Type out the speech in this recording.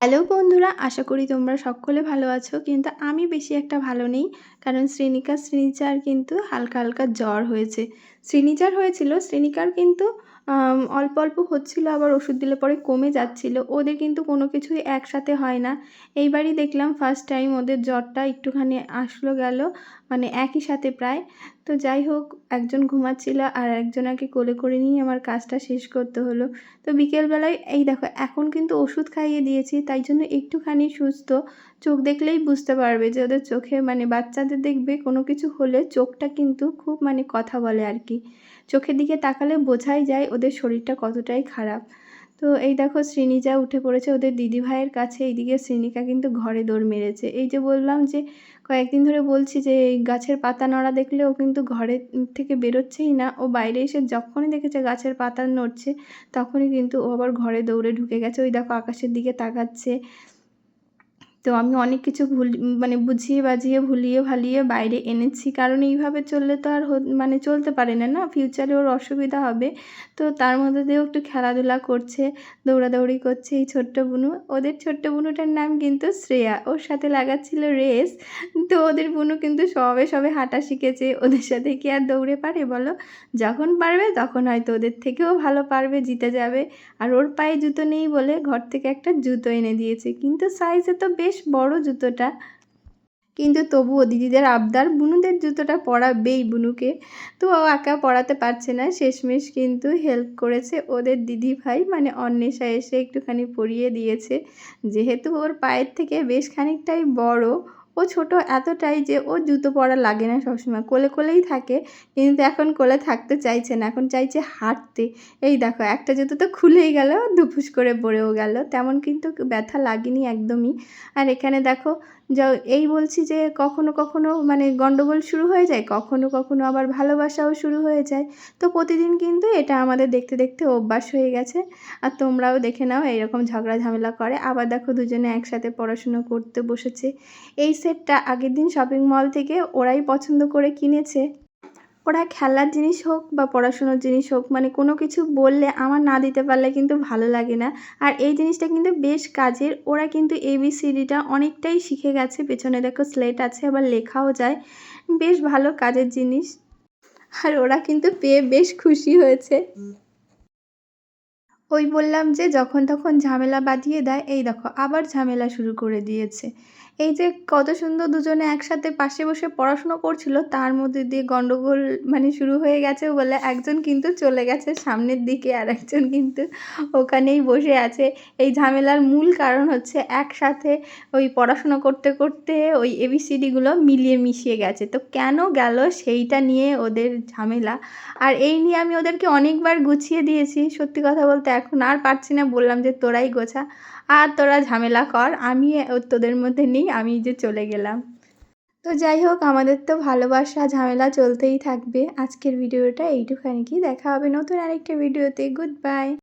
Hello বন্ধুরা, আশা করি তোমরা সকলে ভালো আছো। কিন্তু আমি বেশি একটা ভালো নেই। কারণ শ্রিনিচার কিন্তু হালকা, হালকা জ্বর হয়েছে। শ্রিনিচার হয়েছিল, শ্রিনিকার কিন্তু অল্প, অল্প হচ্ছিল, আবার ওষুধ দিলে পরে কমে যাচ্ছিল। ওদের কিন্তু কোনো কিছুই একসাথে হয় না। এইবারই দেখলাম ফার্স্ট টাইম ওদের জ্বরটা একটুখানি আসলো গেল, মানে একই সাথে প্রায়। তো যাই হোক, একজন ঘুমাচ্ছিল আর একজনাকে কোলে করে নিয়ে আমার কাজটা শেষ করতে হলো। তো বিকেলবেলায় এই দেখো, এখন কিন্তু ওষুধ খাইয়ে দিয়েছি, তাই জন্য একটুখানি সুস্থ। চোখ দেখলেই বুঝতে পারবে যে ওদের চোখে, মানে বাচ্চাদের দেখবে কোনো কিছু হলে চোখটা কিন্তু খুব মানে কথা বলে আর কি। চোখের দিকে তাকালে বোঝাই যায় ওদের শরীরটা কতটাই খারাপ। তো এই দেখো, শ্রীনিজা উঠে পড়েছে ওদের দিদিভাইয়ের কাছে, এইদিকে শ্রীনিকা কিন্তু ঘরে দৌড় মেরেছে। এই যে বললাম যে কয়েকদিন ধরে বলছি যে এই গাছের পাতা নড়া দেখলে ও কিন্তু ঘরের থেকে বেরোচ্ছেই না। ও বাইরে এসে যখনই দেখেছে গাছের পাতা নড়ছে, তখনই কিন্তু ও আবার ঘরে দৌড়ে ঢুকে গেছে। ওই দেখো আকাশের দিকে তাকাচ্ছে। তো আমি অনেক কিছু মানে বুঝিয়ে বাঝিয়ে ভুলিয়ে ভালিয়ে বাইরে এনেছি, কারণ এইভাবে চললে তো আর মানে চলতে পারে না, না ফিউচারে ওর অসুবিধা হবে। তো তার মধ্যে দিয়েও একটু খেলাধুলা করছে, দৌড়াদৌড়ি করছে এই ছোট্ট বুনু। ওদের ছোট্ট বুনুটার নাম কিন্তু শ্রেয়া, ওর সাথে লাগাচ্ছিল রেস। তো ওদের বুনু কিন্তু সবে সবে হাঁটা শিখেছে, ওদের সাথে কি আর দৌড়ে পারে বলো? যখন পারবে তখন হয়তো ওদের থেকেও ভালো পারবে, জিতে যাবে। আর ওর পায়ে জুতো নেই বলে ঘর থেকে একটা জুতো এনে দিয়েছে, কিন্তু সাইজে তো বেশ বড় জুতোটা। কিন্তু তবুও দিদিদের আবদার, বুনুদের জুতোটা পরাবেই বুনুকে। তো ও একা পরাতে পারছে না, শেষমেশ কিন্তু হেল্প করেছে ওদের দিদিভাই, মানে অন্বেষা এসে একটুখানি পরিয়ে দিয়েছে। যেহেতু ওর পায়ের থেকে বেশ খানিকটাই বড়, ও ছোট এতটাই যে ও জুতো পরা লাগে না, সবসময় কোলে কোলেই থাকে। কিন্তু এখন কোলে থাকতে চাইছে না, এখন চাইছে হাঁটতে। এই দেখো, একটা জুতো তো খুলেই গেল, দুপুস করে পড়েও গেল, তেমন কিন্তু ব্যথা লাগেনি একদমই। আর এখানে দেখো, এই বলছি যে কখনো কখনো মানে গন্ডগোল শুরু হয়ে যায়, কখনো কখনো আবার ভালোবাসাও শুরু হয়ে যায়। তো প্রতিদিন কিন্তু এটা আমাদের দেখতে দেখতে অভ্যাস হয়ে গেছে। আর তোমরাও দেখে নাও, এইরকম ঝগড়া ঝামেলা করে, আবার দেখো দুজনে একসাথে পড়াশুনো করতে বসেছে। এই সেটটা আগের দিন শপিং মল থেকে ওরাই পছন্দ করে কিনেছে। ওরা খেলার জিনিস হোক বা পড়াশুনোর জিনিস হোক, মানে কোনো কিছু বললে আমার না দিতে পারলে কিন্তু ভালো লাগে না। আর এই জিনিসটা কিন্তু বেশ কাজের, ওরা কিন্তু ABCDটা অনেকটাই শিখে গেছে। পেছনে দেখো স্লেট আছে, আবার লেখাও যায়, বেশ ভালো কাজের জিনিস। আর ওরা কিন্তু পেয়ে বেশ খুশি হয়েছে। ওই বললাম যে যখন তখন ঝামেলা বাঁধিয়ে দেয়, এই দেখো আবার ঝামেলা শুরু করে দিয়েছে। এই যে কত সুন্দর দুজনে একসাথে পাশে বসে পড়াশুনো করছিল, তার মধ্যে দিয়ে গন্ডগোল মানে শুরু হয়ে গেছে বলে একজন কিন্তু চলে গেছে সামনের দিকে, আর একজন কিন্তু ওখানেই বসে আছে। এই ঝামেলার মূল কারণ হচ্ছে একসাথে ওই পড়াশুনো করতে করতে ওই ABCDগুলো মিলিয়ে মিশিয়ে গেছে। তো কেন গেল সেইটা নিয়ে ওদের ঝামেলা। আর এই নিয়ে আমি ওদেরকে অনেকবার গুছিয়ে দিয়েছি, সত্যি কথা বলতে এখন আর পারছি না, বললাম যে তোরাই গোছা, আর তোরা ঝামেলা কর, আমি তোদের মধ্যে নেই, আমি যে চলে গেলাম। তো যাই হোক, আমাদের তো ভালোবাসা ঝামেলা চলতেই থাকবে। আজকের ভিডিওটা এইটুখানি, কি দেখা হবে নতুন আরেকটা ভিডিওতে। Good bye.